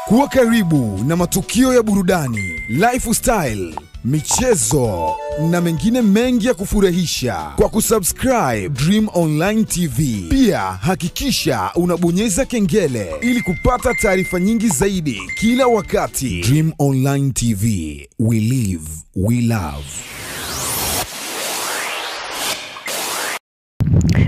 Kuwa karibu na matukio ya burudani, lifestyle, michezo na mengine mengi ya kufurahisha kwa kusubscribe Dream Online TV. Pia hakikisha unabonyeza kengele ili kupata taarifa nyingi zaidi kila wakati. Dream Online TV, we live, we love.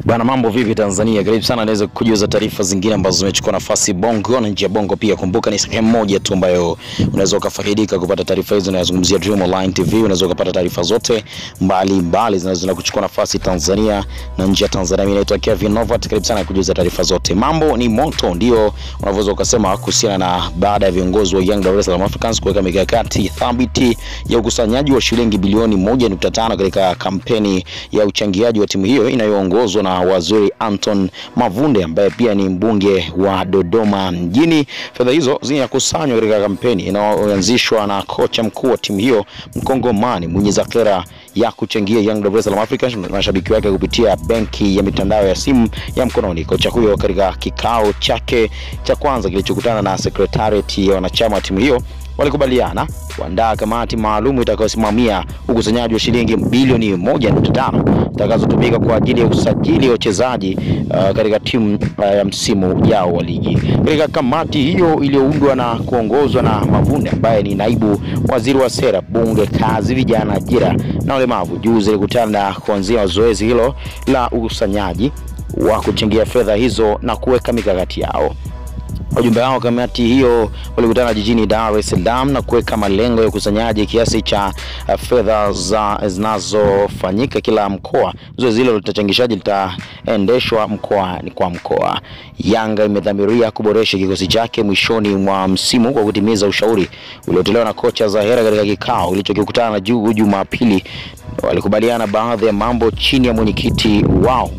Bana, mambo vipi Tanzania? Karibu sana naweza kukujuza taarifa zingine ambazo zimechukua nafasi Bongo na nje ya Bongo pia. Kumbuka ni sehemu moja tu ambayo unaweza kufaidika kupata taarifa hizo. Nazungumzia Dream Online TV. Unaweza kupata taarifa zote mbalimbali zinazokuchukua nafasi Tanzania na nje ya Tanzania. Mimi naitwa Kevin Novat. Karibu sana kujuza taarifa zote. Mambo ni moto, ndio unaweza ukasema kuhusiana na baada ya viongozi wa Young Dar es Salaam Africans kuweka mikakati thabiti ya ukusanyaji wa shilingi bilioni 1.5 katika kampeni ya uchangiaji wa timu hiyo inayoongozwa na Waziri Anton Mavunde ambaye pia ni mbunge wa Dodoma mjini. Fedha hizo zinakusanywa katika kampeni inayoanzishwa na kocha mkuu wa timu hiyo Mkongomani mwenye zakera ya kuchangia Young Dar es Salaam Africans na mashabiki wake kupitia benki ya mitandao ya simu ya mkononi. Kocha huyo katika kikao chake cha kwanza kilichokutana na secretariat ya wanachama wa timu hiyo walikubaliana kuandaa kamati maalum itakayosimamia ukusanyaji wa shilingi bilioni 1.5 itakazotumika kwa ajili ya usajili wa wachezaji katika timu ya msimu ujao wa ligi. Katika kamati hiyo iliyoundwa na kuongozwa na Mavunde ambaye ni naibu waziri wa sera, bunge, kazi, vijana, ajira na ulemavu, juzi ilikutana kuanzia zoezi hilo la ukusanyaji wa kuchangia fedha hizo na kuweka mikakati yao. Wajumbe hao kamati hiyo walikutana jijini Dar es Salaam na kuweka malengo ya ukusanyaji kiasi cha fedha zinazofanyika kila mkoa. Zoezi hilo litachangishaji litaendeshwa mkoani kwa mkoa. Yanga imedhamiria kuboresha kikosi chake mwishoni mwa msimu kwa kutimiza ushauri uliotolewa na kocha Zahera katika kikao kilichokutana na Jumapili. Walikubaliana baadhi ya mambo chini ya mwenyekiti wao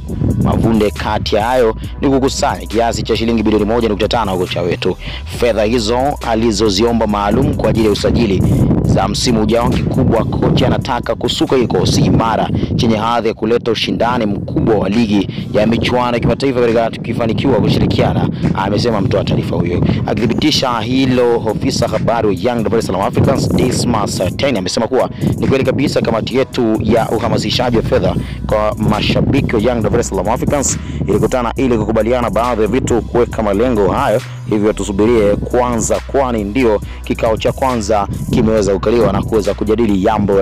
Mavunde. Kati ya hayo ni kukusanya kiasi cha shilingi bilioni 1.5 kocha wetu. Fedha hizo alizoziomba maalum kwa ajili ya usajili za msimu ujao. Kikubwa kocha anataka kusuka kikosi imara chenye hadhi ya kuleta ushindani mkubwa wa ligi ya michuano ya kimataifa katika tukifanikiwa kushirikiana, amesema mtoa taarifa huyo. Akithibitisha hilo, ofisa habari wa Young Dar es Salaam Africans Dismas Teni amesema kuwa ni kweli kabisa kamati yetu ya uhamasishaji wa fedha kwa mashabiki wa Young Dar es Salaam Africans ilikutana ili kukubaliana baadhi ya vitu kuweka malengo hayo. Hivyo tusubirie kwanza, kwani ndio kikao cha kwanza kimeweza kukaliwa na kuweza kujadili jambo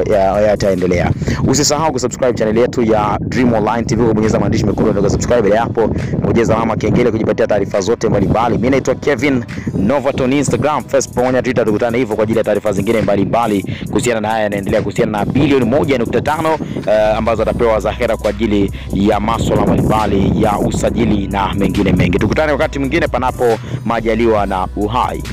yataendelea. Usisahau kusubscribe channel yetu ya Dream Online TV, kubonyeza maandishi mekundu na kusubscribe hapo, bonyeza alama kengele kujipatia taarifa zote mbalimbali. Mimi naitwa Kevin Novat on Instagram, Facebook na Twitter. Tukutane hivyo kwa ajili ya taarifa zingine mbalimbali kuhusiana na haya yanaendelea, kuhusiana na bilioni 1.5 ambazo atapewa Zahera kwa ajili ya masuala mbalimbali ya usajili na mengine mengi. Tukutane wakati mwingine panapo majaliwa na uhai.